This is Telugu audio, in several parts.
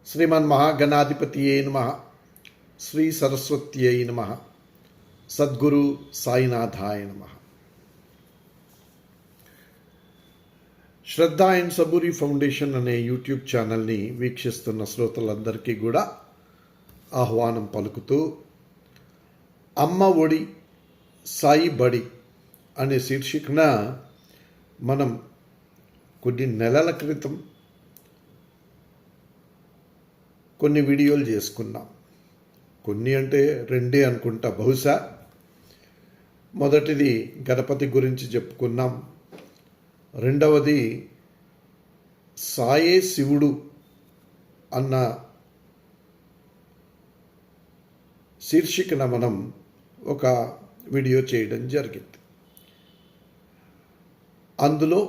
శ్రీమన్మహాగణాధిపతియే నమః. శ్రీ సరస్వత్యై నమః. సద్గురు సాయినాథాయ నమః. శ్రద్ధ అండ్ సబూరి ఫౌండేషన్ అనే యూట్యూబ్ ఛానల్ని వీక్షిస్తున్న శ్రోతలందరికీ కూడా ఆహ్వానం పలుకుతూ అమ్మ ఒడి సాయి బడి అనే శీర్షికన మనం కొన్ని నెలల క్రితం కొన్ని వీడియోలు చేసుకున్నాం. కొన్ని అంటే రెండే అనుకుంటా బహుశా. మొదటిది గణపతి గురించి చెప్పుకున్నాం. రెండవది సాయే శివుడు అన్న శీర్షికన మనం ఒక వీడియో చేయడం జరిగింది. అందులో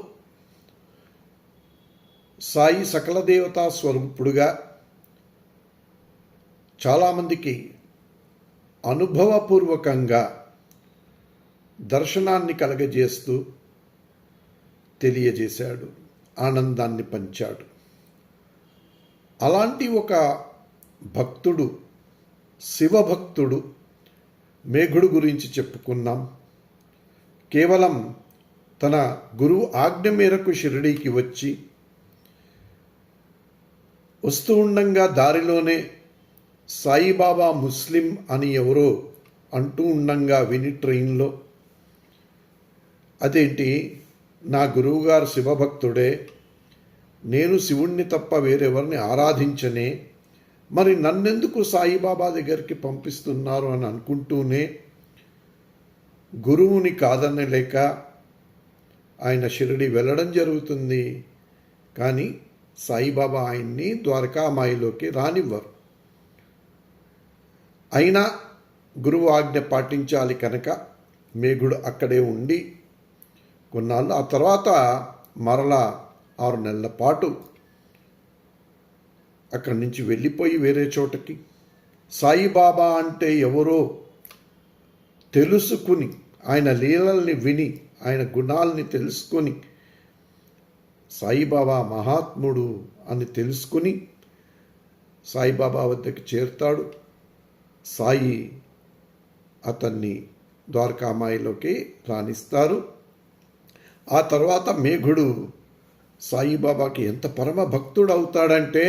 సాయి సకల దేవతా స్వరూపుడుగా చాలామందికి అనుభవపూర్వకంగా దర్శనాన్ని కలగజేస్తూ తెలియజేశాడు, ఆనందాన్ని పంచాడు. అలాంటి ఒక భక్తుడు, శివభక్తుడు మేఘుడు గురించి చెప్పుకున్నాం. కేవలం తన గురువు ఆజ్ఞ మేరకు షిరిడీకి వస్తూ ఉండంగా దారిలోనే సాయిబాబా ముస్లిం అని ఎవరో అంటూ ఉండంగా విని ట్రైన్లో, అదేంటి నా గురువుగారు శివభక్తుడే, నేను శివుణ్ణి తప్ప వేరెవరిని ఆరాధించనే, మరి నన్నెందుకు సాయిబాబా దగ్గరికి పంపిస్తున్నారు అని అనుకుంటూనే గురువుని కాదనలేక ఆయన షిరిడి వెళ్ళడం జరుగుతుంది. కానీ సాయిబాబా ఆయన్ని ద్వారకామాయిలోకి రానివ్వరు. అయినా గురువు ఆజ్ఞ పాటించాలి కనుక మేఘుడు అక్కడే ఉండి కొన్నాళ్ళు, ఆ తర్వాత మరలా 6 నెలల పాటు అక్కడి నుంచి వెళ్ళిపోయి వేరే చోటకి సాయిబాబా అంటే ఎవరో తెలుసుకుని, ఆయన లీలల్ని విని, ఆయన గుణాలని తెలుసుకొని, సాయిబాబా మహాత్ముడు అని తెలుసుకుని సాయిబాబా వద్దకు చేరుతాడు. సాయి అతన్ని ద్వారకామాయిలోకి రాణిస్తారు. ఆ తర్వాత మేఘుడు సాయిబాబాకి ఎంత పరమ భక్తుడు అవుతాడంటే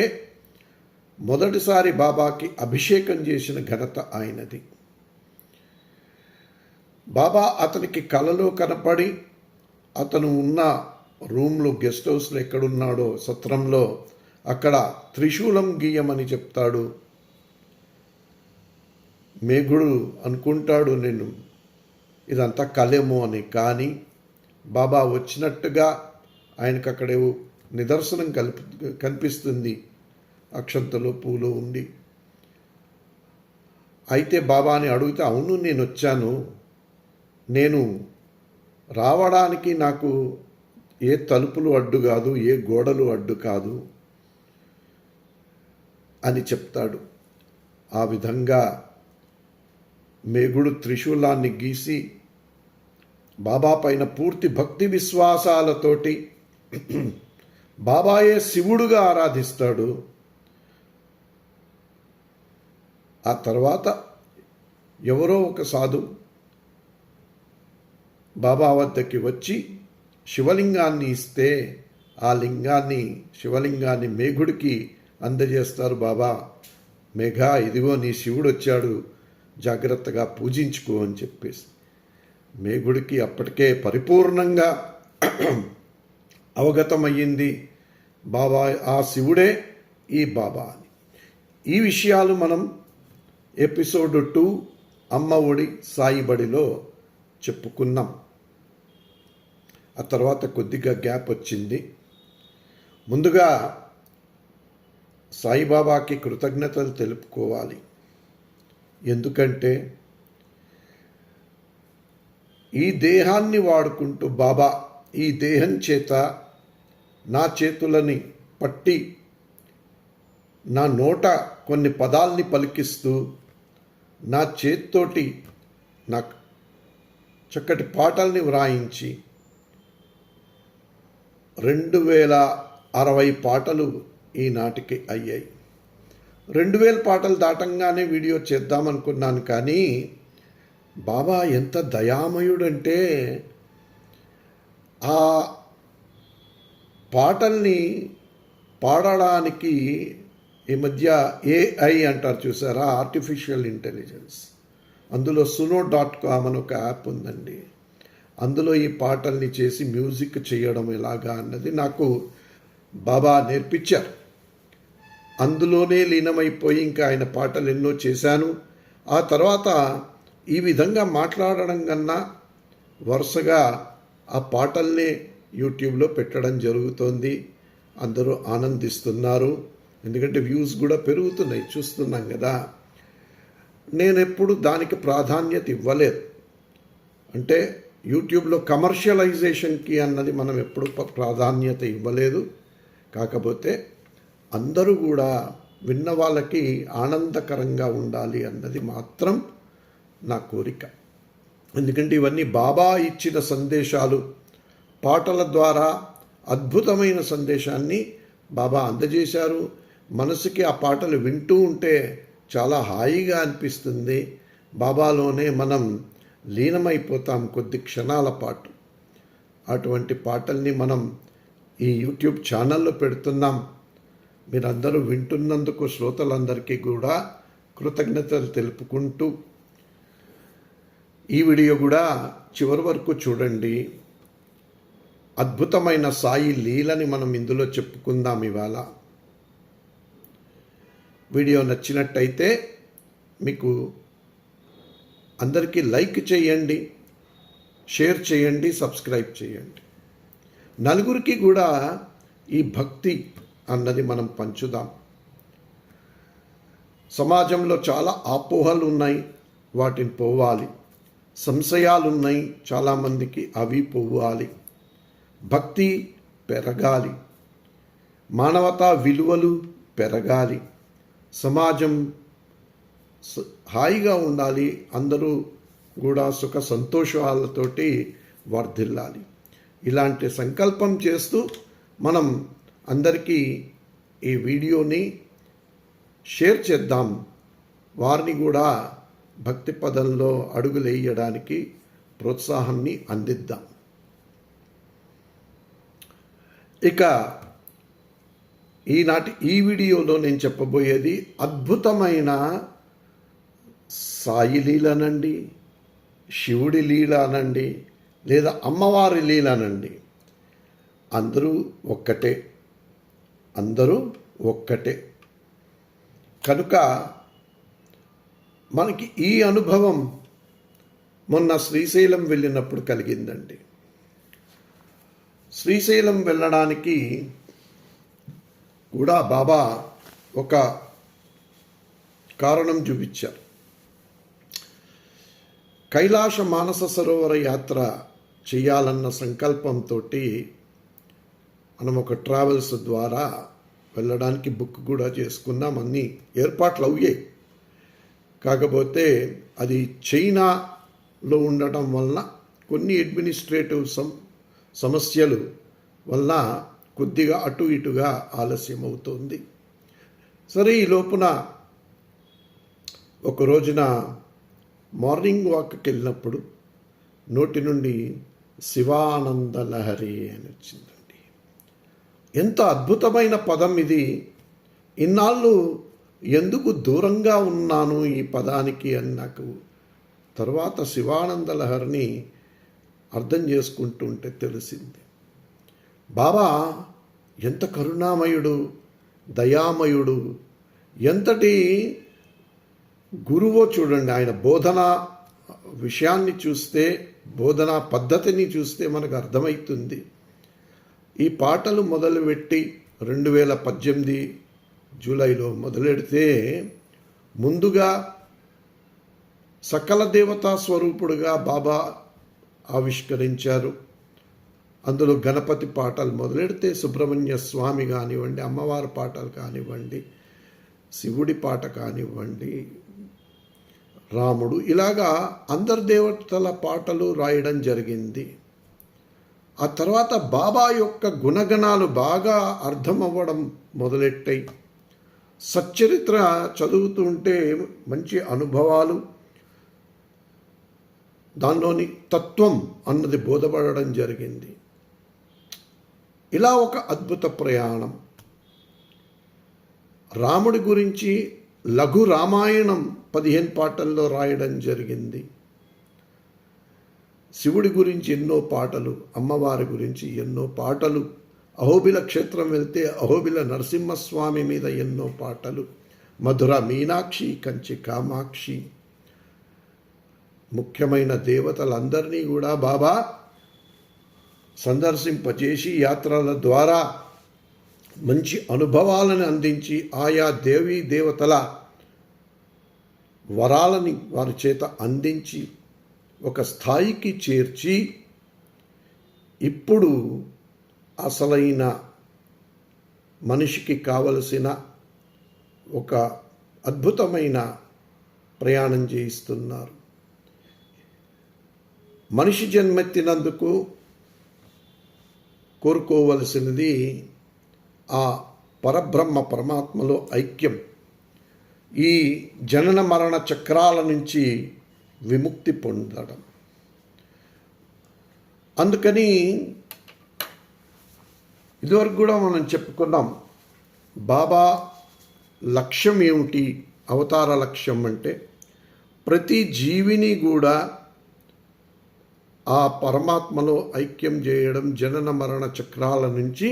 మొదటిసారి బాబాకి అభిషేకం చేసిన ఘనత ఆయనది. బాబా అతనికి కలలో కనపడి, అతను ఉన్న రూమ్లో, గెస్ట్ హౌస్లో ఎక్కడున్నాడో సత్రంలో, అక్కడ త్రిశూలం గీయమని చెప్తాడు. మేఘుడు అనుకుంటాడు నేను ఇదంతా కలేమో అని. కానీ బాబా వచ్చినట్టుగా ఆయనకు అక్కడే నిదర్శనం కనిపిస్తుంది, అక్షంతలో పూలు ఉండి. అయితే బాబాని అడిగితే, అవును నేను వచ్చాను, నేను రావడానికి నాకు ఏ తలుపులు అడ్డు కాదు, ఏ గోడలు అడ్డు కాదు అని చెప్తాడు. ఆ విధంగా మేఘుడు త్రిశూలాన్ని గీసి బాబా పైన పూర్తి భక్తి విశ్వాసాలతోటి బాబాయే శివుడుగా ఆరాధిస్తాడు. ఆ తర్వాత ఎవరో ఒక సాధు బాబా వద్దకి వచ్చి శివలింగాన్ని ఇస్తే, ఆ శివలింగాన్ని మేఘుడికి అందజేస్తారు. బాబా, మేఘ, ఇదిగో నీ శివుడు వచ్చాడు, జాగ్రత్తగా పూజించుకో అని చెప్పేసి. మేఘుడికి అప్పటికే పరిపూర్ణంగా అవగతమయ్యింది బాబా, ఆ శివుడే ఈ బాబా అని. ఈ విషయాలు మనం ఎపిసోడ్ 2 అమ్మ ఒడి సాయి బడిలో చెప్పుకున్నాం. ఆ తర్వాత కొద్దిగా గ్యాప్ వచ్చింది. ముందుగా సాయిబాబాకి కృతజ్ఞతలు తెలుపుకోవాలి. ఎందుకంటే ఈ దేహాన్ని వాడుకుంటూ బాబా ఈ దేహం చేత నా చేతులని పట్టి నా నోట కొన్ని పదాల్ని పలికిస్తూ నా చేత్తోటి నాకు చక్కటి పాటల్ని వ్రాయించి 2060 పాటలు ఈనాటికి అయ్యాయి. 2000 పాటలు దాటంగానే వీడియో చేద్దామనుకున్నాను. కానీ బాబా ఎంత దయామయుడంటే ఆ పాటల్ని పాడడానికి ఈ మధ్య ఏఐ అంటారు చూసారా, ఆర్టిఫిషియల్ ఇంటెలిజెన్స్, అందులో suno.com అని ఒక యాప్ ఉందండి. అందులో ఈ పాటల్ని చేసి మ్యూజిక్ చేయడం ఎలాగా అన్నది నాకు బాబా నేర్పించారు. అందులోనే లీనమైపోయి ఇంకా ఆయన పాటలు ఎన్నో చేశాను. ఆ తర్వాత ఈ విధంగా మాట్లాడడం కన్నా వరుసగా ఆ పాటల్ని యూట్యూబ్లో పెట్టడం జరుగుతోంది. అందరూ ఆనందిస్తున్నారు, ఎందుకంటే వ్యూస్ కూడా పెరుగుతున్నాయి, చూస్తున్నాం కదా. నేను ఎప్పుడు దానికి ప్రాధాన్యత ఇవ్వలేదు. అంటే యూట్యూబ్లో కమర్షియలైజేషన్కి అన్నది మనం ఎప్పుడు ప్రాధాన్యత ఇవ్వలేదు. కాకపోతే అందరూ కూడా విన్న వాళ్ళకి ఆనందకరంగా ఉండాలి అన్నది మాత్రం నా కోరిక. ఎందుకంటే ఇవన్నీ బాబా ఇచ్చిన సందేశాలు. పాటల ద్వారా అద్భుతమైన సందేశాన్ని బాబా అందజేశారు. మనసుకి ఆ పాటలు వింటూ ఉంటే చాలా హాయిగా అనిపిస్తుంది. బాబాలోనే మనం లీనమైపోతాం కొద్ది క్షణాల పాటు. అటువంటి పాటల్ని మనం ఈ యూట్యూబ్ ఛానల్లో పెడుతున్నాం. మీరందరూ వింటున్నందుకు శ్రోతలందరికీ కూడా కృతజ్ఞతలు తెలుపుకుంటూ ఈ వీడియో కూడా చివరి వరకు చూడండి. అద్భుతమైన సాయి లీలని మనం ఇందులో చెప్పుకుందాం ఇవాళ. వీడియో నచ్చినట్టయితే మీకు అందరికీ లైక్ చేయండి, షేర్ చేయండి, సబ్స్క్రైబ్ చేయండి. నలుగురికి కూడా ఈ భక్తి అన్నది మనం పంచుదాం. సమాజంలో చాలా అపోహలు ఉన్నాయి, వాటిని పోవాలి. సంశయాలు ఉన్నాయి చాలామందికి, అవి పోవాలి. భక్తి పెరగాలి, మానవతా విలువలు పెరగాలి, సమాజం హాయిగా ఉండాలి, అందరూ కూడా సుఖ సంతోషాలతోటి వర్ధిల్లాలి. ఇలాంటి సంకల్పం చేస్తూ మనం అందరికీ ఈ వీడియోని షేర్ చేద్దాం. వారిని కూడా భక్తి పదంలో అడుగులేయడానికి ప్రోత్సాహాన్ని అందిద్దాం. ఇక ఈనాటి ఈ వీడియోలో నేను చెప్పబోయేది అద్భుతమైన సాయి లీలనండి, శివుడి లీలనండి, లేదా అమ్మవారి లీలనండి. అందరూ ఒక్కటే, అందరూ ఒక్కటే. కనుక మనకి ఈ అనుభవం మొన్న శ్రీశైలం వెళ్ళినప్పుడు కలిగిందండి. శ్రీశైలం వెళ్ళడానికి కూడా బాబా ఒక కారణం చూపించారు. కైలాస మానస సరోవర యాత్ర చేయాలన్న సంకల్పంతో మనం ఒక ట్రావెల్స్ ద్వారా వెళ్ళడానికి బుక్ కూడా చేసుకున్నాం. అన్నీ ఏర్పాట్లు అయ్యాయి. కాకపోతే అది చైనాలో ఉండటం వలన కొన్ని అడ్మినిస్ట్రేటివ్ సమస్యలు వల్ల కొద్దిగా అటు ఇటుగా ఆలస్యం అవుతుంది. సరే, ఈ లోపున ఒక రోజున మార్నింగ్ వాక్కి వెళ్ళినప్పుడు నోటి నుండి శివానంద లహరి అని వచ్చిందండి. ఎంత అద్భుతమైన పదం ఇది! ఇన్నాళ్ళు ఎందుకు దూరంగా ఉన్నాను ఈ పదానికి అని నాకు తర్వాత శివానంద లహరిని అర్థం చేసుకుంటుంటే తెలిసింది. బాబా ఎంత కరుణామయుడు, దయామయుడు, ఎంతటి గురువో చూడండి. ఆయన బోధనా విషయాన్ని చూస్తే, బోధనా పద్ధతిని చూస్తే మనకు అర్థమవుతుంది. ఈ పాటలు మొదలుపెట్టి 2018 జూలైలో మొదలెడితే ముందుగా సకల దేవతా స్వరూపుడుగా బాబా ఆవిష్కరించారు. అందులో గణపతి పాటలు మొదలెడితే సుబ్రహ్మణ్య స్వామి కానివ్వండి, అమ్మవారి పాటలు కానివ్వండి, శివుడి పాట కానివ్వండి, రాముడు, ఇలాగా అందరి దేవతల పాటలు రాయడం జరిగింది. ఆ తర్వాత బాబా యొక్క గుణగణాలు బాగా అర్థం అవ్వడం మొదలెట్టాయి. సచ్చరిత్ర చదువుతుంటే మంచి అనుభవాలు, దానిలోని తత్వం అన్నది బోధపడడం జరిగింది. ఇలా ఒక అద్భుత ప్రయాణం. రాముడి గురించి లఘు రామాయణం 15 పాటల్లో రాయడం జరిగింది. శివుడి గురించి ఎన్నో పాటలు, అమ్మవారి గురించి ఎన్నో పాటలు, అహోబిల క్షేత్రం వెళ్తే అహోబిల నరసింహస్వామి మీద ఎన్నో పాటలు, మధుర మీనాక్షి, కంచి కామాక్షి, ముఖ్యమైన దేవతలందరినీ కూడా బాబా సందర్శింపచేసి యాత్రల ద్వారా మంచి అనుభవాలను అందించి ఆయా దేవీ దేవతల వరాలని వారి చేత అందించి ఒక స్థాయికి చేర్చి ఇప్పుడు అసలైన మనిషికి కావలసిన ఒక అద్భుతమైన ప్రయాణం చేయిస్తున్నారు. మనిషి జన్మెత్తినందుకు కోరుకోవలసినది ఆ పరబ్రహ్మ పరమాత్మలో ఐక్యం, ఈ జనన మరణ చక్రాల నుంచి విముక్తి పొందడం. అందుకని ఇదివరకు కూడా మనం చెప్పుకున్నాం, బాబా లక్ష్యం ఏమిటి, అవతార లక్ష్యం అంటే ప్రతి జీవిని కూడా ఆ పరమాత్మలో ఐక్యం చేయడం, జనన మరణ చక్రాల నుంచి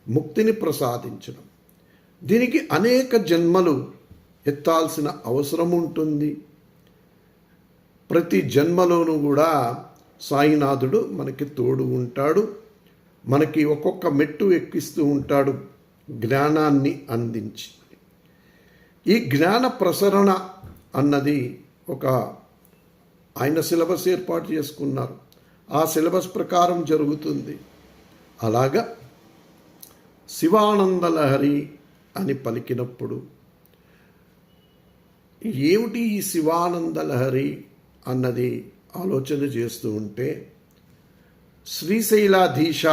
ముక్తిని ప్రసాదించడం. దీనికి అనేక జన్మలు ఎత్తాల్సిన అవసరం ఉంటుంది. ప్రతి జన్మలోనూ కూడా సాయినాథుడు మనకి తోడు ఉంటాడు, మనకి ఒక్కొక్క మెట్టు ఎక్కిస్తూ ఉంటాడు జ్ఞానాన్ని అందించి. ఈ జ్ఞాన ప్రసరణ అన్నది ఒక ఆయన సిలబస్ ఏర్పాటు చేసుకున్నారు, ఆ సిలబస్ ప్రకారం జరుగుతుంది. అలాగా శివానందలహరి అని పలికినప్పుడు ఏమిటి ఈ శివానందలహరి అన్నది ఆలోచన చేస్తూ ఉంటే శ్రీశైలాధీశ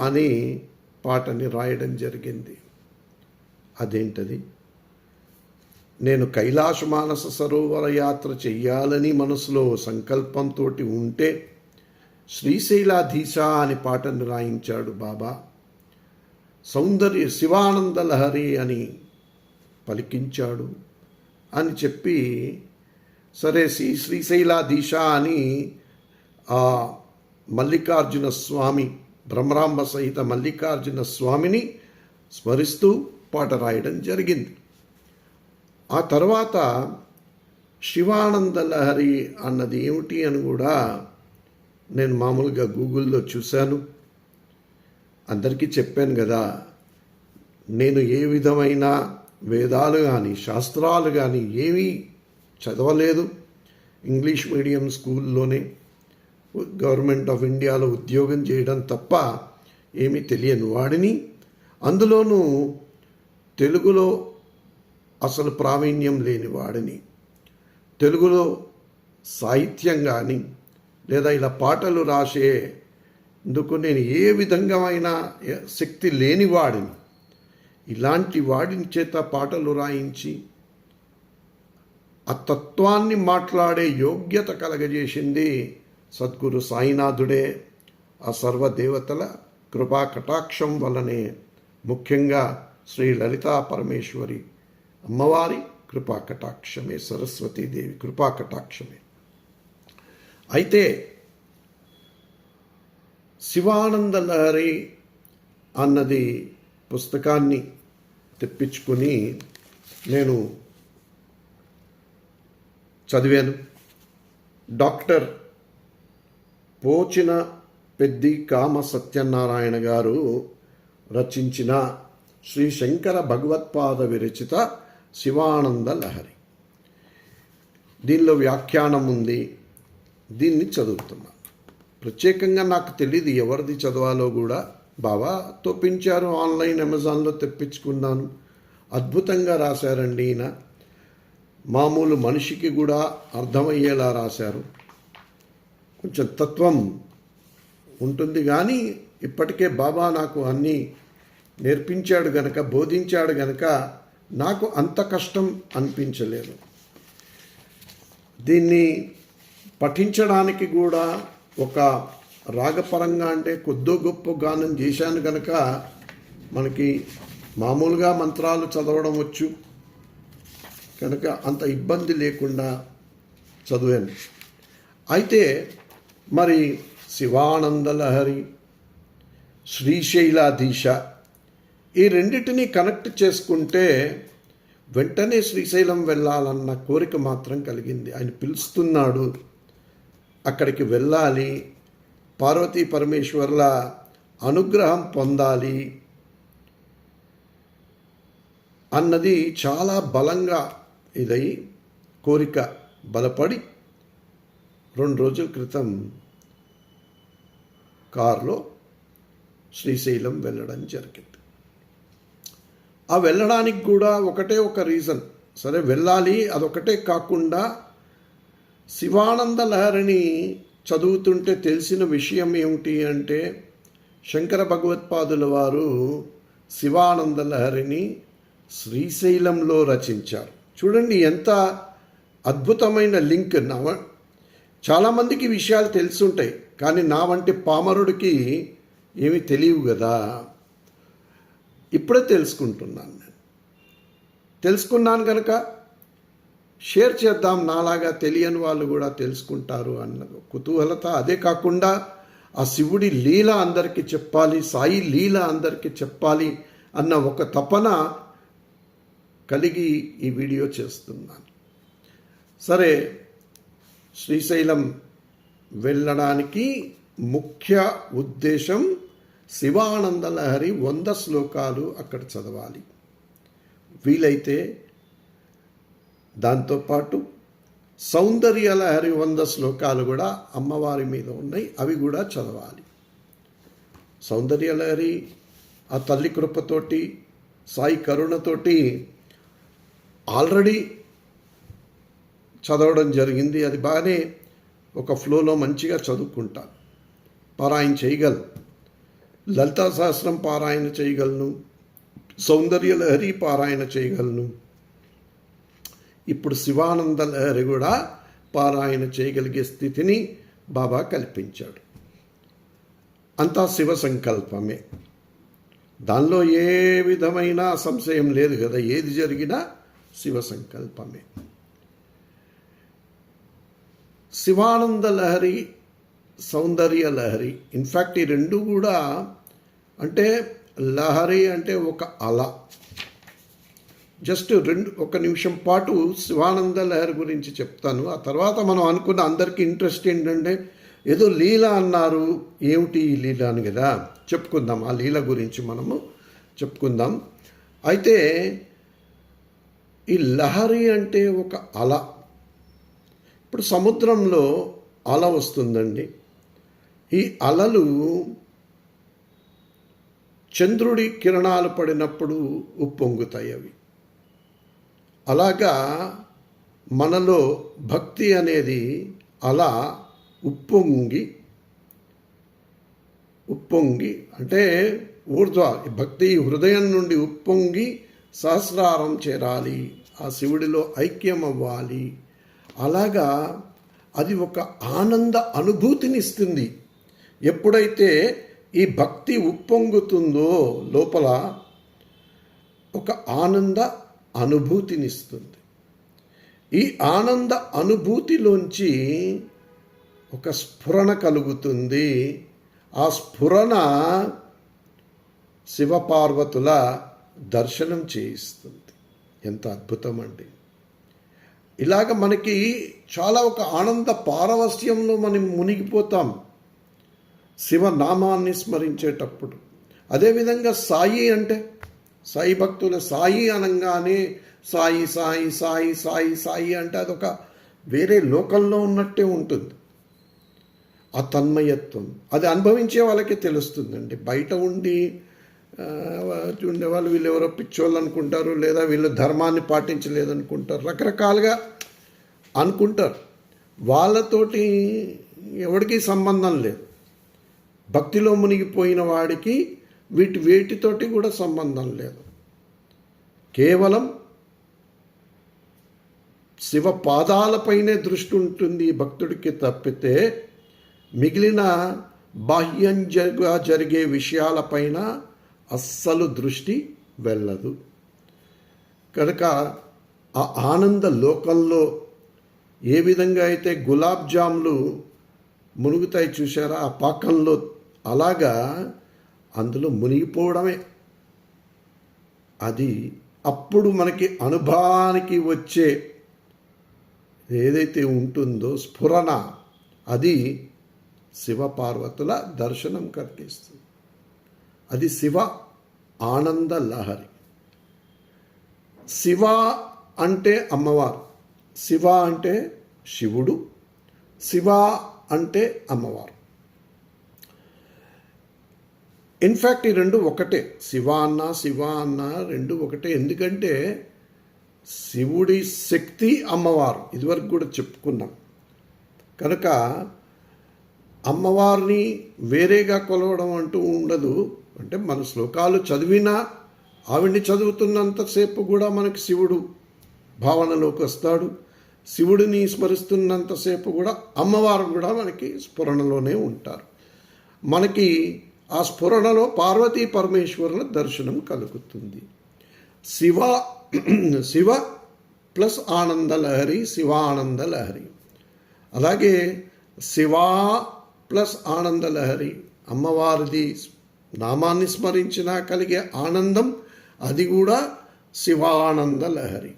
అనే పాటని రాయడం జరిగింది. అదేంటది? నేను కైలాస మానస సరోవర యాత్ర చెయ్యాలని మనసులో సంకల్పంతో ఉంటే శ్రీశైలాధీశ అని పాటను రాయించాడు బాబా. సౌందర్య శివానందలహరి అని పలికించాడు అని చెప్పి, సరే శ్రీశైలాధీశ అని ఆ మల్లికార్జున స్వామి, భ్రమరాంబ సహిత మల్లికార్జున స్వామిని స్మరిస్తూ పాట రాయడం జరిగింది. ఆ తర్వాత శివానందలహరి అన్నది ఏమిటి అని కూడా నేను మామూలుగా గూగుల్లో చూశాను. అందరికీ చెప్పాను కదా, నేను ఏ విధమైన వేదాలు కానీ శాస్త్రాలు కానీ ఏమీ చదవలేదు. ఇంగ్లీష్ మీడియం స్కూల్లోనే గవర్నమెంట్ ఆఫ్ ఇండియాలో ఉద్యోగం చేయడం తప్ప ఏమీ తెలియని వాడిని. అందులోనూ తెలుగులో అసలు ప్రావీణ్యం లేని వాడిని. తెలుగులో సాహిత్యం కానీ లేదా ఇలా పాటలు రాసేందుకు నేను ఏ విధంగామైన శక్తి లేని వాడిని. ఇలాంటి వాడిని చేత పాటలు రాయించి ఆ తత్వాన్ని మాట్లాడే యోగ్యత కలగజేసింది సద్గురు సాయినాథుడే. ఆ సర్వదేవతల కృపా కటాక్షం వల్లనే, ముఖ్యంగా శ్రీ లలితా పరమేశ్వరి అమ్మవారి కృపా కటాక్షమే, సరస్వతీదేవి కృపా కటాక్షమే. అయితే శివానందలహరి అన్నది పుస్తకాన్ని తెప్పించుకొని నేను చదివాను. డాక్టర్ పోచిన పెద్ది కామ సత్యనారాయణ గారు రచించిన శ్రీ శంకర భగవత్పాద విరచిత శివానందలహరి. దీనిలో వ్యాఖ్యానం ఉంది, దీన్ని చదువుతున్నాను. ప్రత్యేకంగా నాకు తెలియదు ఎవరిది చదవాలో కూడా. బాబా తోపించారు, ఆన్లైన్ అమెజాన్లో తెప్పించుకున్నాను. అద్భుతంగా రాశారండి ఈయన. మామూలు మనిషికి కూడా అర్థమయ్యేలా రాశారు. కొంచెం తత్వం ఉంటుంది కానీ ఇప్పటికే బాబా నాకు అన్నీ నేర్పించాడు గనక, బోధించాడు గనక నాకు అంత కష్టం అనిపించలేదు. దీన్ని పఠించడానికి కూడా ఒక రాగపరంగా అంటే కొద్దో గొప్ప గానం చేశాను కనుక మనకి మామూలుగా మంత్రాలు చదవడం వచ్చు కనుక అంత ఇబ్బంది లేకుండా చదివాను. అయితే మరి శివానందలహరి, శ్రీశైలాధీశ ఈ రెండిటిని కనెక్ట్ చేసుకుంటే వెంటనే శ్రీశైలం వెళ్ళాలన్న కోరిక మాత్రం కలిగింది. ఆయన పిలుస్తున్నాడు, అక్కడికి వెళ్ళాలి, పార్వతీ పరమేశ్వర్ల అనుగ్రహం పొందాలి అన్నది చాలా బలంగా ఇదై కోరిక బలపడి 2 రోజుల క్రితం కారులో శ్రీశైలం వెళ్ళడం జరిగింది. ఆ వెళ్ళడానికి కూడా ఒకటే ఒక రీజన్, సరే వెళ్ళాలి అదొకటే కాకుండా శివానంద లహరిని చదువుతుంటే తెలిసిన విషయం ఏమిటి అంటే శంకర భగవత్పాదుల వారు శివానంద లహరిని శ్రీశైలంలో రచించారు. చూడండి ఎంత అద్భుతమైన లింక్. చాలామందికి విషయాలు తెలుసుంటాయి కానీ నా వంటి పామరుడికి ఏమీ తెలియవు కదా. ఇప్పుడే తెలుసుకుంటున్నాను. నేను తెలుసుకున్నాను కనుక షేర్ చేద్దాం, నాలాగా తెలియని వాళ్ళు కూడా తెలుసుకుంటారు అన్న కుతూహలత. అదే కాకుండా ఆ శివుడి లీల అందరికీ చెప్పాలి, సాయి లీల అందరికీ చెప్పాలి అన్న ఒక తపన కలిగి ఈ వీడియో చేస్తున్నాను. సరే, శ్రీశైలం వెళ్ళడానికి ముఖ్య ఉద్దేశం శివానంద లహరి 100 శ్లోకాలు అక్కడ చదవాలి. వీలైతే దాంతోపాటు సౌందర్య లహరి 100 శ్లోకాలు కూడా అమ్మవారి మీద ఉన్నాయి, అవి కూడా చదవాలి. సౌందర్య లహరి ఆ తల్లి కృపతోటి, సాయి కరుణతోటి ఆల్రెడీ చదవడం జరిగింది. అది బాగానే ఒక ఫ్లోలో మంచిగా చదువుకుంటా, పారాయణ చేయగలను. లలితా సహస్రం పారాయణ చేయగలను, సౌందర్య లహరి పారాయణ చేయగలను. ఇప్పుడు శివానంద లహరి కూడా పారాయణ చేయగలిగే స్థితిని బాబా కల్పించాడు. అంతా శివ సంకల్పమే, దానిలో ఏ విధమైన సంశయం లేదు కదా. ఏది జరిగినా శివ సంకల్పమే. శివానంద లహరి, సౌందర్య లహరి, ఇన్ఫ్యాక్ట్ ఈ రెండు కూడా అంటే లహరి అంటే ఒక అల. జస్ట్ 1 నిమిషం పాటు శివానంద లహరి గురించి చెప్తాను. ఆ తర్వాత మనం అనుకున్న అందరికీ ఇంట్రెస్ట్ ఏంటంటే ఏదో లీల అన్నారు, ఏమిటి ఈ లీల అని కదా చెప్పుకుందాం. ఆ లీల గురించి మనము చెప్పుకుందాం. అయితే ఈ లహరి అంటే ఒక అల. ఇప్పుడు సముద్రంలో అల వస్తుందండి. ఈ అలలు చంద్రుడి కిరణాలు పడినప్పుడు ఉప్పొంగుతాయి అవి. అలాగా మనలో భక్తి అనేది అలా ఉప్పొంగి అంటే భక్తి హృదయం నుండి ఉప్పొంగి సహస్రారం చేరాలి, ఆ శివుడిలో ఐక్యం అవ్వాలి. అలాగా అది ఒక ఆనంద అనుభూతినిస్తుంది. ఎప్పుడైతే ఈ భక్తి ఉప్పొంగుతుందో లోపల ఒక ఆనంద అనుభూతినిస్తుంది. ఈ ఆనంద అనుభూతిలోంచి ఒక స్ఫురణ కలుగుతుంది. ఆ స్ఫురణ శివపార్వతుల దర్శనం చేయిస్తుంది. ఎంత అద్భుతం అండి. ఇలాగ మనకి చాలా ఒక ఆనంద పారవస్యంలో మనం మునిగిపోతాం శివనామాన్ని స్మరించేటప్పుడు. అదేవిధంగా సాయి అంటే సాయి భక్తుల సాయి అనగానే సాయి సాయి సాయి సాయి సాయి అంటే అదొక వేరే లోకంలో ఉన్నట్టే ఉంటుంది. ఆ తన్మయత్వం అది అనుభవించే వాళ్ళకి తెలుస్తుందండి. బయట ఉండి ఉండేవాళ్ళు వీళ్ళు ఎవరో పిచ్చోళ్ళు అనుకుంటారు, లేదా వీళ్ళు ధర్మాన్ని పాటించలేదనుకుంటారు, రకరకాలుగా అనుకుంటారు. వాళ్ళతోటి ఎవరికి సంబంధం లేదు. భక్తిలో మునిగిపోయిన వాడికి వేటితోటి కూడా సంబంధం లేదు. కేవలం శివ పాదాలపైనే దృష్టి ఉంటుంది భక్తుడికి తప్పితే మిగిలిన బాహ్యంగా జరిగే విషయాలపైన అస్సలు దృష్టి వెళ్ళదు. కనుక ఆ ఆనంద లోకంలో ఏ విధంగా అయితే గులాబ్ జాములు మునుగుతాయి చూసారా ఆ పాకంలో, అలాగా అందులో మునిగిపోవడమే. అది అప్పుడు మనకి అనుభవానికి వచ్చే ఏదైతే ఉంటుందో స్ఫురణ, అది శివపార్వతుల దర్శనం కలిగిస్తుంది. అది శివ ఆనంద లహరి. శివ అంటే అమ్మవారు, శివ అంటే శివుడు, శివ అంటే అమ్మవారు. ఇన్ఫ్యాక్ట్ ఈ రెండు ఒకటే, శివ అన్న రెండు ఒకటే. ఎందుకంటే శివుడి శక్తి అమ్మవారు, ఇదివరకు కూడా చెప్పుకున్నాం. కనుక అమ్మవారిని వేరేగా కొలవడం అంటూ ఉండదు. అంటే మన శ్లోకాలు చదివినా ఆవిడ్ని చదువుతున్నంతసేపు కూడా మనకి శివుడు భావనలోకి వస్తాడు. శివుడిని స్మరిస్తున్నంతసేపు కూడా అమ్మవారు కూడా మనకి స్ఫురణలోనే ఉంటారు. మనకి ఆ స్ఫురణలో పార్వతీ పరమేశ్వరుల దర్శనం కలుగుతుంది. శివ ప్లస్ ఆనందలహరి, శివానందలహరి. అలాగే శివ ప్లస్ ఆనందలహరి, అమ్మవారిది నామాన్ని స్మరించినా కలిగే ఆనందం, అది కూడా శివానందలహరి.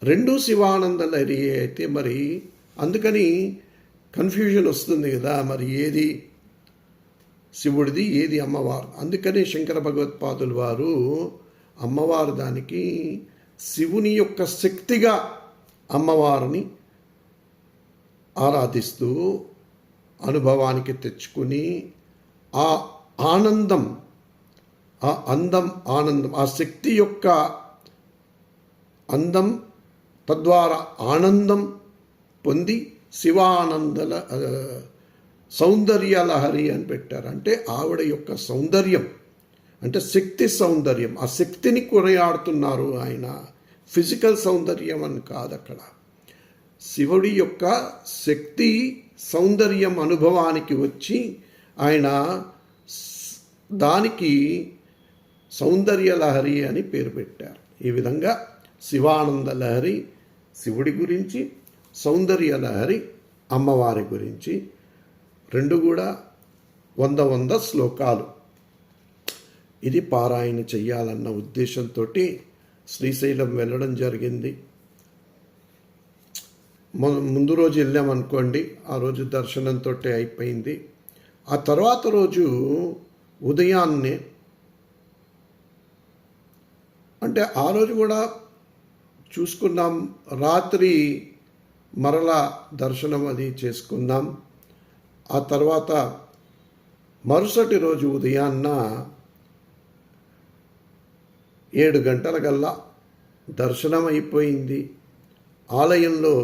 రెండు శివానందలహరి అయితే మరి అందుకని కన్ఫ్యూజన్ వస్తుంది కదా, మరి ఏది శివుడిది ఏది అమ్మవారు. అందుకని శంకర భగవత్పాదులు వారు అమ్మవారు దానికి శివుని యొక్క శక్తిగా అమ్మవారిని ఆరాధిస్తూ అనుభవానికి తెచ్చుకుని ఆ ఆనందం, ఆ ఆనందం, ఆ శక్తి యొక్క అందం తద్వారా ఆనందం పొంది శివానందల సౌందర్య లహరి అని పెట్టారు. అంటే ఆవిడ యొక్క సౌందర్యం అంటే శక్తి సౌందర్యం, ఆ శక్తిని కొనియాడుతున్నారు ఆయన. ఫిజికల్ సౌందర్యం అని కాదు అక్కడ. శివుడి యొక్క శక్తి సౌందర్యం అనుభవానికి వచ్చి ఆయన దానికి సౌందర్య లహరి అని పేరు పెట్టారు. ఈ విధంగా శివానంద లహరి శివుడి గురించి, సౌందర్య లహరి అమ్మవారి గురించి, రెండు కూడా 100 శ్లోకాలు. ఇది పారాయణ చెయ్యాలన్న ఉద్దేశంతో శ్రీశైలం వెళ్ళడం జరిగింది. ముందు రోజు వెళ్ళామనుకోండి, ఆ రోజు దర్శనంతో అయిపోయింది. ఆ తర్వాత రోజు ఉదయాన్నే, అంటే ఆ రోజు కూడా చూసుకున్నాం, రాత్రి మరలా దర్శనం అది చేసుకున్నాం. ఆ తర్వాత మరుసటి రోజు ఉదయాన్న 7 గంటలకల్లా దర్శనం అయిపోయింది. ఆలయంలో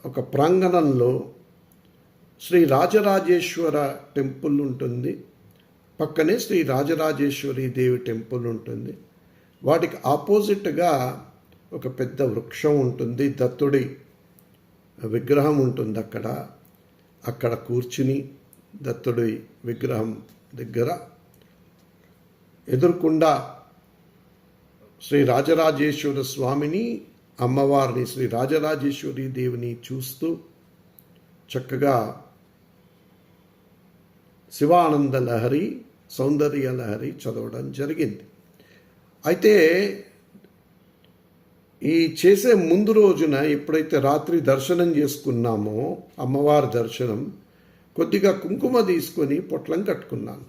ఒక ప్రాంగణంలో శ్రీ రాజరాజేశ్వర టెంపుల్ ఉంటుంది, పక్కనే శ్రీ రాజరాజేశ్వరి దేవి టెంపుల్ ఉంటుంది. వాటికి ఆపోజిట్గా ఒక పెద్ద వృక్షం ఉంటుంది, దత్తుడి విగ్రహం ఉంటుంది. అక్కడ కూర్చుని దత్తుడి విగ్రహం దగ్గర ఎదురుకుండా శ్రీ రాజరాజేశ్వర స్వామిని, అమ్మవారిని, శ్రీ రాజరాజేశ్వరి దేవిని చూస్తూ చక్కగా శివానంద లహరి, సౌందర్య లహరి చదవడం జరిగింది. అయితే ఈ చేసే ముందు రోజున ఎప్పుడైతే రాత్రి దర్శనం చేసుకున్నామో, అమ్మవారి దర్శనం, కొద్దిగా కుంకుమ తీసుకొని పొట్లం కట్టుకున్నాను.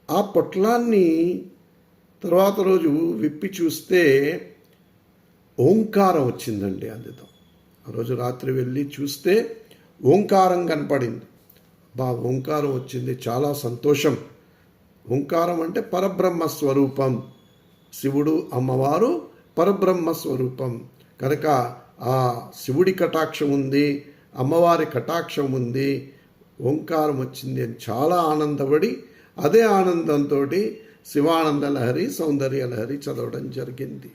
ఆ పొట్లాన్ని తర్వాత రోజు విప్పి చూస్తే ఓంకారం వచ్చిందండి. అందులో ఆ రోజు రాత్రి వెళ్ళి చూస్తే ఓంకారం కనపడింది. ఓంకారం వచ్చింది, చాలా సంతోషం. ఓంకారం అంటే పరబ్రహ్మ స్వరూపం. శివుడు అమ్మవారు పరబ్రహ్మ స్వరూపం కనుక ఆ శివుడి కటాక్షం ఉంది, అమ్మవారి కటాక్షం ఉంది, ఓంకారం వచ్చింది అని చాలా ఆనందపడి, అదే ఆనందంతో శివానంద లహరి, సౌందర్య లహరి చదవడం జరిగింది.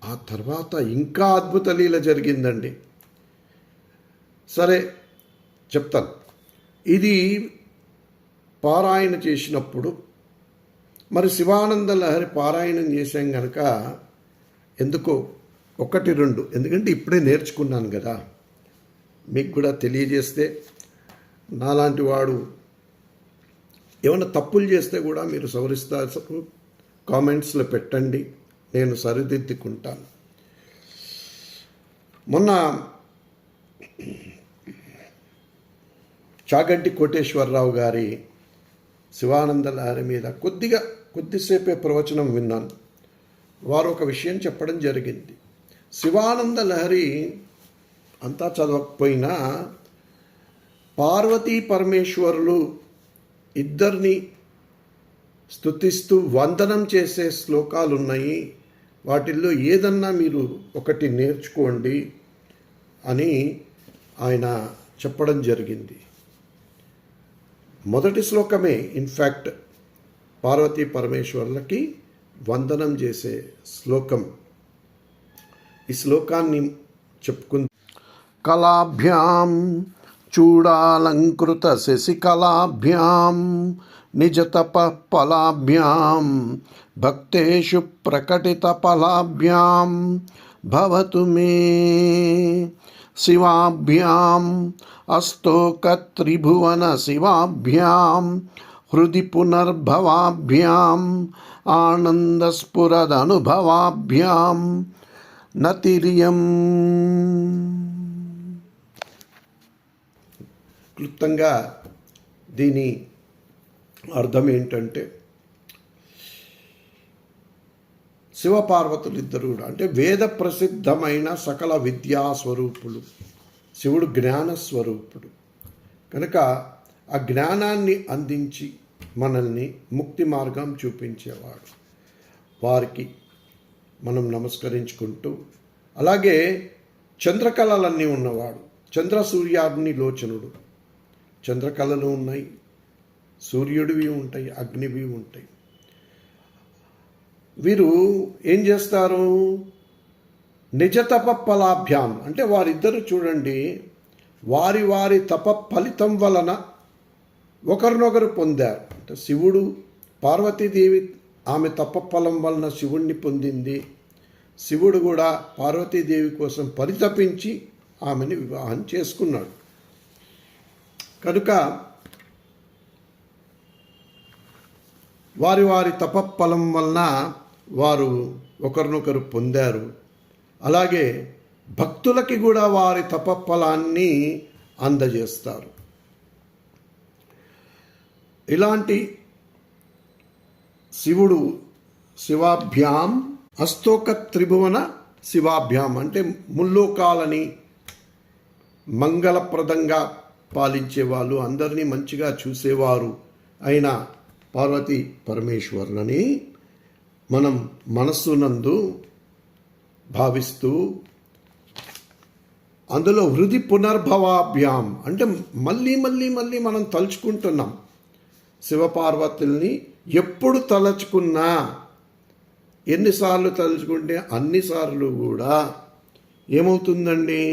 ఆ తర్వాత ఇంకా అద్భుత లీల జరిగిందండి. సరే చెప్తాను. ఇది పారాయణ చేసినప్పుడు మరి శివానంద లహరి పారాయణం చేశాం కనుక ఎందుకో 1-2, ఎందుకంటే ఇప్పుడే నేర్చుకున్నాను కదా, మీకు కూడా తెలియజేస్తే నాలాంటి వాడు ఏమైనా తప్పులు చేస్తే కూడా మీరు సవరిస్తారు, కామెంట్స్లో పెట్టండి, నేను సరిదిద్దుకుంటాను. మొన్న చాగంటి కోటేశ్వరరావు గారి శివానంద లహరి మీద కొద్దిసేపే ప్రవచనం విన్నాను. వారు ఒక విషయం చెప్పడం జరిగింది. శివానంద లహరి అంతా చదవకపోయినా పార్వతీ పరమేశ్వరులు ఇద్దరిని స్తుతిస్తూ వందనం చేసే శ్లోకాలు ఉన్నాయి, వాటిల్లో ఏదన్నా మీరు ఒకటి నేర్చుకోండి అని ఆయన చెప్పడం జరిగింది. మొదటి శ్లోకమే ఇన్ఫ్యాక్ట్ పార్వతీ పరమేశ్వరులకి వందనం చేసే శ్లోకం. ఈ శ్లోకాన్ని చెప్పుకుంది. కళాభ్యాం చూడాలంకృత శశికళాభ్యాం నిజతప ఫలాభ్యాం భక్తేషు ప్రకటిత ఫలాభ్యాం భవతు మే శివాభ్యాం అస్తోక త్రిభువన శివాభ్యాం హృది పునర్భవాభ్యాం ఆనందస్ఫురదనుభవాభ్యాం నతిరియం. క్లుప్తంగా దీని అర్థం ఏంటంటే, శివపార్వతులు ఇద్దరు కూడా అంటే వేద ప్రసిద్ధమైన సకల విద్యా స్వరూపులు. శివుడు జ్ఞాన స్వరూపుడు కనుక ఆ జ్ఞానాన్ని అందించి మనల్ని ముక్తి మార్గం చూపించేవాడు. వారికి మనం నమస్కరించుకుంటూ, అలాగే చంద్రకళలన్నీ ఉన్నవాడు, చంద్ర సూర్యాగ్ని లోచనుడు. చంద్రకళలు ఉన్నాయి, సూర్యుడివి ఉంటాయి, అగ్నివి ఉంటాయి. వీరు ఏం చేస్తారు? నిజ తప ఫలాభ్యాం అంటే వారిద్దరు చూడండి, వారి వారి తప ఫలితం వలన ఒకరినొకరు పొందారు. అంటే శివుడు పార్వతీదేవి ఆమె తప ఫలం వలన శివుణ్ణి పొందింది, శివుడు కూడా పార్వతీదేవి కోసం పరితపించి ఆమెని వివాహం చేసుకున్నాడు. కనుక వారి వారి తపఫలం వలన వారు ఒకరినొకరు పొందారు. అలాగే భక్తులకి కూడా వారి తపఫలాన్ని అందజేస్తారు. ఇలాంటి శివుడు శివాభ్యాం అస్తోక త్రిభువన శివాభ్యాం అంటే ముల్లోకాలని మంగళప్రదంగా పాలించేవాళ్ళు, అందరినీ మంచిగా చూసేవారు అయిన పార్వతీ పరమేశ్వరులని మనం మనస్సునందు భావిస్తూ అందులో హృది పునర్భవాభ్యాం అంటే మళ్ళీ మళ్ళీ మళ్ళీ మనం తలుచుకుంటున్నాం. శివపార్వతుల్ని ఎప్పుడు తలుచుకున్నా, ఎన్నిసార్లు తలుచుకుంటే అన్నిసార్లు కూడా ఏమవుతుందండి?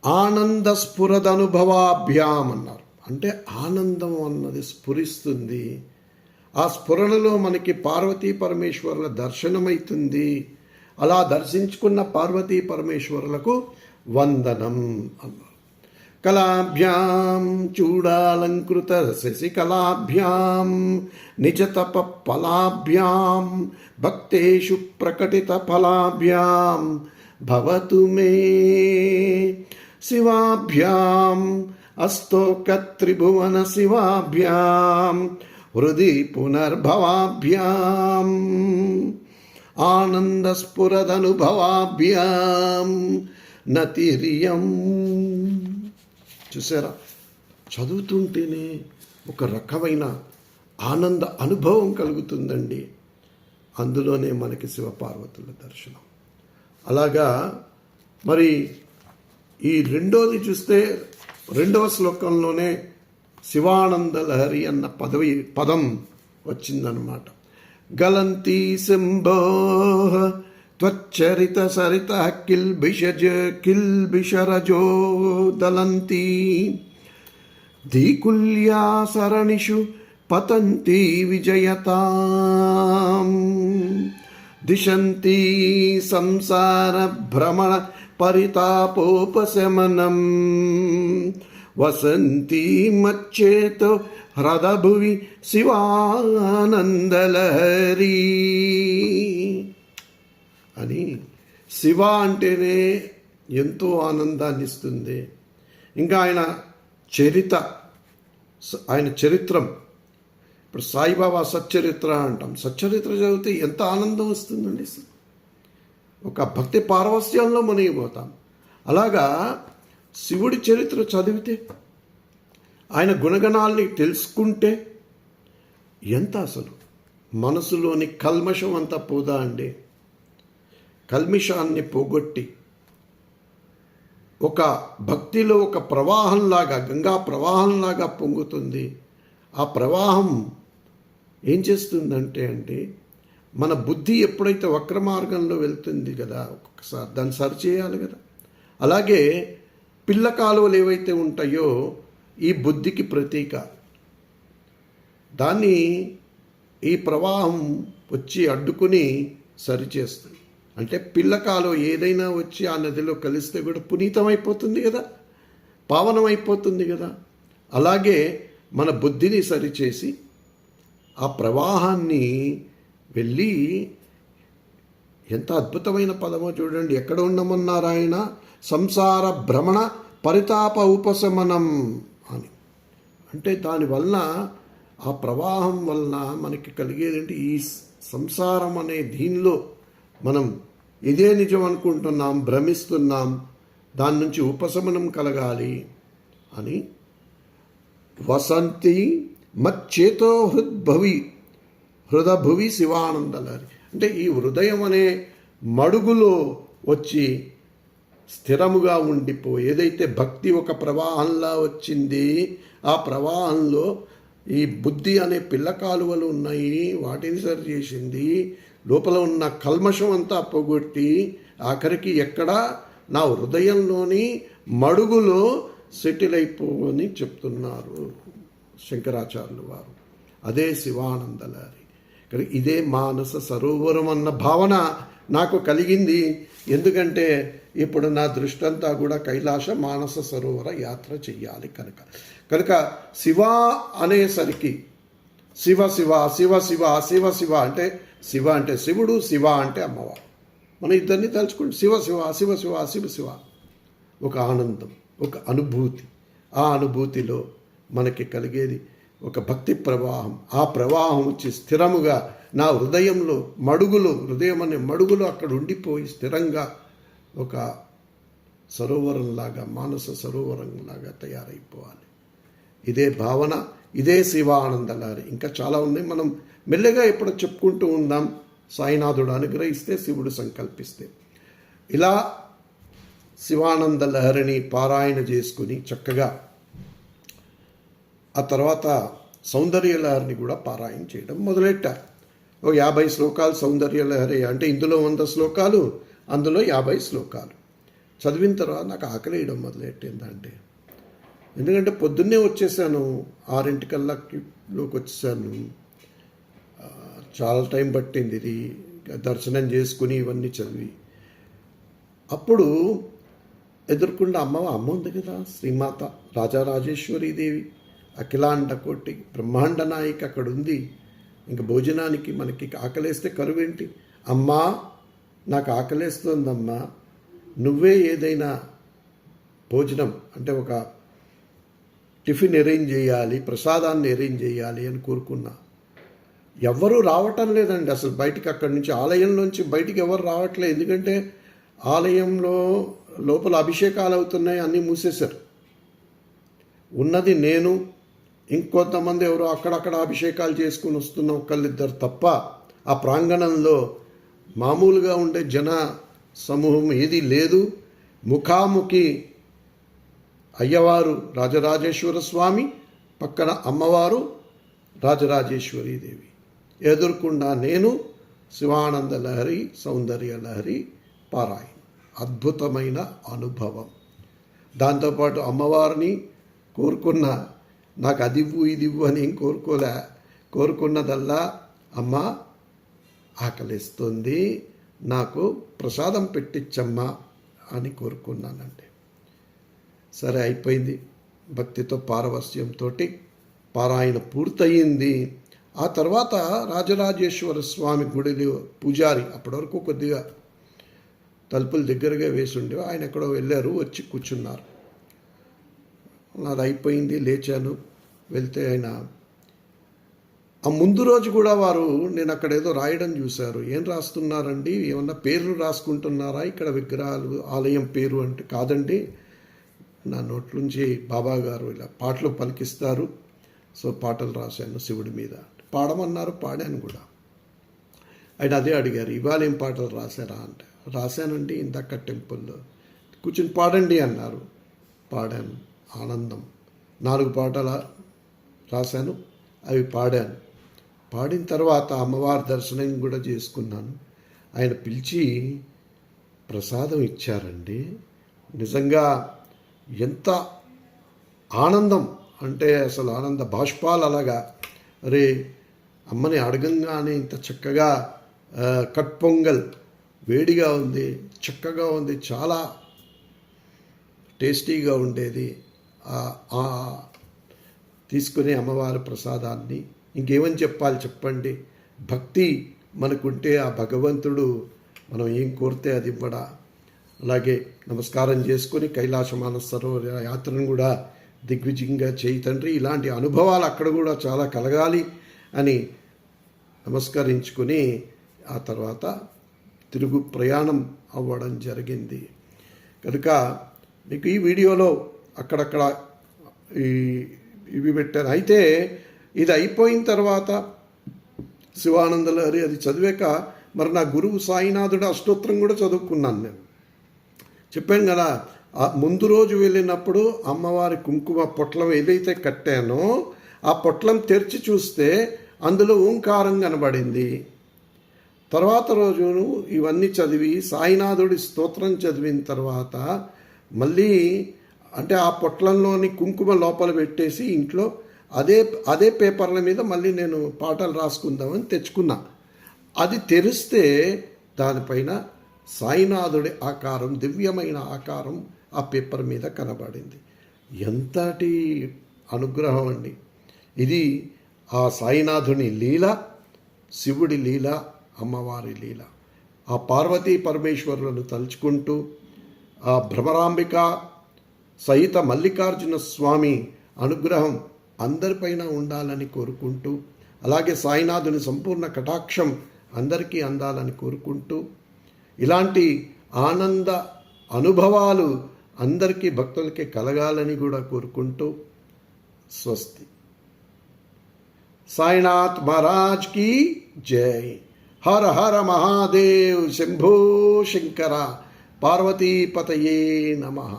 ఆనంద స్ఫురదనుభవాభ్యాం అన్నారు. అంటే ఆనందం అన్నది స్ఫురిస్తుంది. ఆ స్ఫురణలో మనకి పార్వతీ పరమేశ్వరుల దర్శనమవుతుంది. అలా దర్శించుకున్న పార్వతీ పరమేశ్వరులకు వందనం అన్నారు. కళాభ్యాం చూడాలంకృత శశికళాభ్యాం నిజతప ఫలాభ్యాం భక్తేషు ప్రకటిత ఫలాభ్యాం భవతు మే శివాభ్యాం అస్తోక త్రిభువన శివాభ్యాం హృది పునర్భవాభ్యాం ఆనందస్ఫురదనుభవాభ్యాం నతిరియం. చూసారా, చదువుతుంటేనే ఒక రకమైన ఆనంద అనుభవం కలుగుతుందండి. అందులోనే మనకి శివపార్వతుల దర్శనం. అలాగా మరి ఈ రెండోది చూస్తే, రెండవ శ్లోకంలోనే శివానంద లహరి అన్న పదం వచ్చిందనమాట. గలంతి శంభో త్వచ్చరిత సరిత కిల్బిషరజో దలంతి ధీకుల్యా సరణిషు పతంతి విజయతాం దిశంతి సంసార భ్రమణ పరితాపోపశమనం వసంతి మచ్చేతో హ్రదభువి శివానందలహరి అని. శివ అంటేనే ఎంతో ఆనందాన్ని ఇస్తుంది. ఇంకా ఆయన చరిత్రం, ఇప్పుడు సాయిబాబా సచ్చరిత్ర అంటాం. సచ్చరిత్ర చదివితే ఎంత ఆనందం వస్తుందండి. ఒక భక్తి పారవస్యంలో మునిగిపోతాం. అలాగా శివుడి చరిత్ర చదివితే, ఆయన గుణగణాల్ని తెలుసుకుంటే ఎంత అసలు మనసులోని కల్మషం అంతా పోదా అండి. కల్మిషాన్ని పోగొట్టి ఒక భక్తిలో ఒక ప్రవాహంలాగా, గంగా ప్రవాహంలాగా పొంగుతుంది. ఆ ప్రవాహం ఏం చేస్తుందంటే మన బుద్ధి ఎప్పుడైతే వక్ర మార్గంలో వెళ్తుంది కదా, ఒక్కొక్కసారి దాన్ని సరిచేయాలి కదా. అలాగే పిల్ల కాలువలు ఏవైతే ఉంటాయో ఈ బుద్ధికి ప్రతీక. దాన్ని ఈ ప్రవాహం వచ్చి అడ్డుకుని సరిచేస్తుంది. అంటే పిల్ల కాలువ ఏదైనా వచ్చి ఆ నదిలో కలిస్తే కూడా పునీతమైపోతుంది కదా, పావనమైపోతుంది కదా. అలాగే మన బుద్ధిని సరిచేసి ఆ ప్రవాహాన్ని వెళ్ళి, ఎంత అద్భుతమైన పదమో చూడండి. ఎక్కడ ఉండమన్నారాయణ? సంసార భ్రమణ పరితాప ఉపశమనం అని. అంటే దానివల్ల, ఆ ప్రవాహం వలన మనకి కలిగేదేంటి? ఈ సంసారం అనే దీనిలో మనం ఇదే నిజం అనుకుంటున్నాం, భ్రమిస్తున్నాం. దాని నుంచి ఉపశమనం కలగాలి అని వసంతి మచ్చేతో హృదభువి శివానందలహరి. అంటే ఈ హృదయం అనే మడుగులో వచ్చి స్థిరముగా ఏదైతే భక్తి ఒక ప్రవాహంలా వచ్చింది, ఆ ప్రవాహంలో ఈ బుద్ధి అనే పిల్ల కాలువలు ఉన్నాయి, వాటిని సరి చేసింది. లోపల ఉన్న కల్మషం అంతా పోగొట్టి ఆఖరికి ఎక్కడ నా హృదయంలోని మడుగులో సెటిల్ అయిపోని చెప్తున్నారు శంకరాచార్యులు వారు. అదే శివానందలహరి. ఇదే మానస సరోవరం అన్న భావన నాకు కలిగింది. ఎందుకంటే ఇప్పుడు నా దృష్టి అంతా కూడా కైలాస మానస సరోవర యాత్ర చెయ్యాలి కనుక శివ అనేసరికి శివ శివ శివ శివ శివ శివ అంటే, శివ అంటే శివుడు, శివ అంటే అమ్మవారు. మనం ఇద్దరిని తలుచుకోండి. శివ శివ శివ శివ శివ శివ. ఒక ఆనందం, ఒక అనుభూతి. ఆ అనుభూతిలో మనకి కలిగేది ఒక భక్తి ప్రవాహం. ఆ ప్రవాహం వచ్చి స్థిరముగా నా హృదయంలో మడుగులో, హృదయం అనే మడుగులో అక్కడ ఉండిపోయి స్థిరంగా ఒక సరోవరంలాగా, మానస సరోవరంలాగా తయారైపోవాలి. ఇదే భావన, ఇదే శివానందలహరి. ఇంకా చాలా ఉన్నాయి, మనం మెల్లగా ఇప్పుడు చెప్పుకుంటూ ఉందాం. సాయినాథుడు అనుగ్రహిస్తే, శివుడు సంకల్పిస్తే. ఇలా శివానంద లహరిని పారాయణ చేసుకుని చక్కగా ఆ తర్వాత సౌందర్య లహరిని కూడా పారాయణ చేయడం మొదలెట్టారు. ఓ 50 శ్లోకాలు సౌందర్య లహరి అంటే, ఇందులో 100 శ్లోకాలు, అందులో 50 శ్లోకాలు చదివిన తర్వాత నాకు ఆకలి వేయడం మొదలెట్టిందంటే, ఎందుకంటే పొద్దున్నే వచ్చేసాను, 6:00లోకి వచ్చేసాను. చాలా టైం పట్టింది ఇది దర్శనం చేసుకుని ఇవన్నీ చదివి. అప్పుడు ఎదుర్కొండ అమ్మ ఉంది కదా, శ్రీమాత రాజరాజేశ్వరీదేవి, అఖిలాండ కోటి బ్రహ్మాండ నాయిక అక్కడ ఉంది. ఇంకా భోజనానికి మనకి ఆకలేస్తే కరువేంటి? అమ్మా నాకు ఆకలేస్తుందమ్మా, నువ్వే ఏదైనా భోజనం అంటే ఒక టిఫిన్ అరేంజ్ చేయాలి, ప్రసాదాన్ని అరేంజ్ చేయాలి అని కోరుకున్నా. ఎవరు రావటం లేదండి అసలు బయటికి. అక్కడి నుంచి ఆలయంలోంచి బయటికి ఎవరు రావట్లేదు. ఎందుకంటే ఆలయంలో లోపల అభిషేకాలు అవుతున్నాయి, అన్నీ మూసేశారు. ఉన్నది నేను, ఇంకొంతమంది ఎవరో అక్కడక్కడ అభిషేకాలు చేసుకుని వస్తున్న ఒకళ్ళిద్దరు తప్ప ఆ ప్రాంగణంలో మామూలుగా ఉండే జన సమూహం ఏదీ లేదు. ముఖాముఖి అయ్యవారు రాజరాజేశ్వర స్వామి పక్కన అమ్మవారు రాజరాజేశ్వరీ దేవి, ఎదుర్కొండా నేను శివానంద లహరి సౌందర్య లహరి పారాయణ. అద్భుతమైన అనుభవం. దాంతోపాటు అమ్మవారిని కోరుకున్న, నాకు అదివ్వు ఇదివ్వు అని ఏం కోరుకున్నదల్లా, అమ్మ ఆకలిస్తుంది, నాకు ప్రసాదం పెట్టించమ్మా అని కోరుకున్నానండి. సరే, అయిపోయింది. భక్తితో పారవస్యంతో పారాయణ పూర్తయింది. ఆ తర్వాత రాజరాజేశ్వర స్వామి గుడిలో పూజారి, అప్పటి వరకు కొద్దిగా తలుపులు దగ్గరగా వేసి ఉండేవి, ఆయన ఎక్కడో వెళ్ళారు, వచ్చి కూర్చున్నారు. నాది అయిపోయింది, లేచాను. వెళ్తే ఆయన ఆ ముందు రోజు కూడా వారు, నేను అక్కడ ఏదో రాయడం చూశారు. ఏం రాస్తున్నారండి, ఏమన్నా పేర్లు రాసుకుంటున్నారా ఇక్కడ విగ్రహాలు ఆలయం పేరు అంటే, కాదండి, నా నోట్లుంచి బాబా గారు ఇలా పాటలు పలికిస్తారు, సో పాటలు రాశాను శివుడి మీద. పాడమన్నారు, పాడాను కూడా. ఆయన అదే అడిగారు, ఇవాళ ఏం పాటలు రాశారా అంటే, రాశానండి ఇందాక టెంపుల్లో, కూర్చుని పాడండి అన్నారు. పాడాను. ఆనందం. 4 పాటలు రాశాను, అవి పాడాను. పాడిన తర్వాత అమ్మవారి దర్శనం కూడా చేసుకున్నాను. ఆయన పిలిచి ప్రసాదం ఇచ్చారండి. నిజంగా ఎంత ఆనందం అంటే, అసలు ఆనంద బాష్పాలు అలాగా. అరే, అమ్మని అడగంగానే ఇంత చక్కగా కట్ పొంగల్ వేడిగా ఉంది, చక్కగా ఉంది, చాలా టేస్టీగా ఉండేది. తీసుకునే అమ్మవారి ప్రసాదాన్ని ఇంకేమని చెప్పాలి చెప్పండి. భక్తి మనకుంటే ఆ భగవంతుడు మనం ఏం కోరితే అది ఇవ్వడా. అలాగే నమస్కారం చేసుకొని కైలాస మానస సరోవర యాత్రను కూడా దిగ్విజయంగా చేయి తండ్రి. ఇలాంటి అనుభవాలు అక్కడ కూడా చాలా కలగాలి అని నమస్కరించుకొని ఆ తర్వాత తిరుగు ప్రయాణం అవ్వడం జరిగింది. కనుక మీకు ఈ వీడియోలో అక్కడక్కడ ఇవి పెట్టాను. అయితే ఇది అయిపోయిన తర్వాత శివానంద లహరి అది చదివాక మరి నా గురువు సాయినాథుడు అష్టోత్తరం కూడా చదువుకున్నాను. నేను చెప్పాను కదా, ముందు రోజు వెళ్ళినప్పుడు అమ్మవారి కుంకుమ పొట్లం ఏదైతే కట్టానో ఆ పొట్లం తెరిచి చూస్తే అందులో ఓంకారం కనబడింది. తర్వాత రోజును ఇవన్నీ చదివి సాయినాథుడి స్తోత్రం చదివిన తర్వాత మళ్ళీ అంటే ఆ పొట్లంలోని కుంకుమ లోపల పెట్టేసి ఇంట్లో అదే పేపర్ల మీద మళ్ళీ నేను పాటలు రాసుకుందామని తెచ్చుకున్నా. అది తెరిస్తే దానిపైన సాయినాథుడి ఆకారం, దివ్యమైన ఆకారం ఆ పేపర్ మీద కనబడింది. ఎంతటి అనుగ్రహం అండి ఇది! ఆ సాయినాథుని లీల, శివుడి లీల, అమ్మవారి లీల. ఆ పార్వతీ పరమేశ్వరులను తలుచుకుంటూ ఆ భ్రమరాంబిక సహిత మల్లికార్జున స్వామి అనుగ్రహం అందరిపైన ఉండాలని కోరుకుంటూ, అలాగే సాయినాథుని సంపూర్ణ కటాక్షం అందరికీ అందాలని కోరుకుంటూ, ఇలాంటి ఆనంద అనుభవాలు అందరికీ భక్తులకి కలగాలని కూడా కోరుకుంటూ స్వస్తి. సాయినాథ్ మహారాజ్ की जय. हर हर महादेव, शंभो शंकर, पार्वती पतये नमः.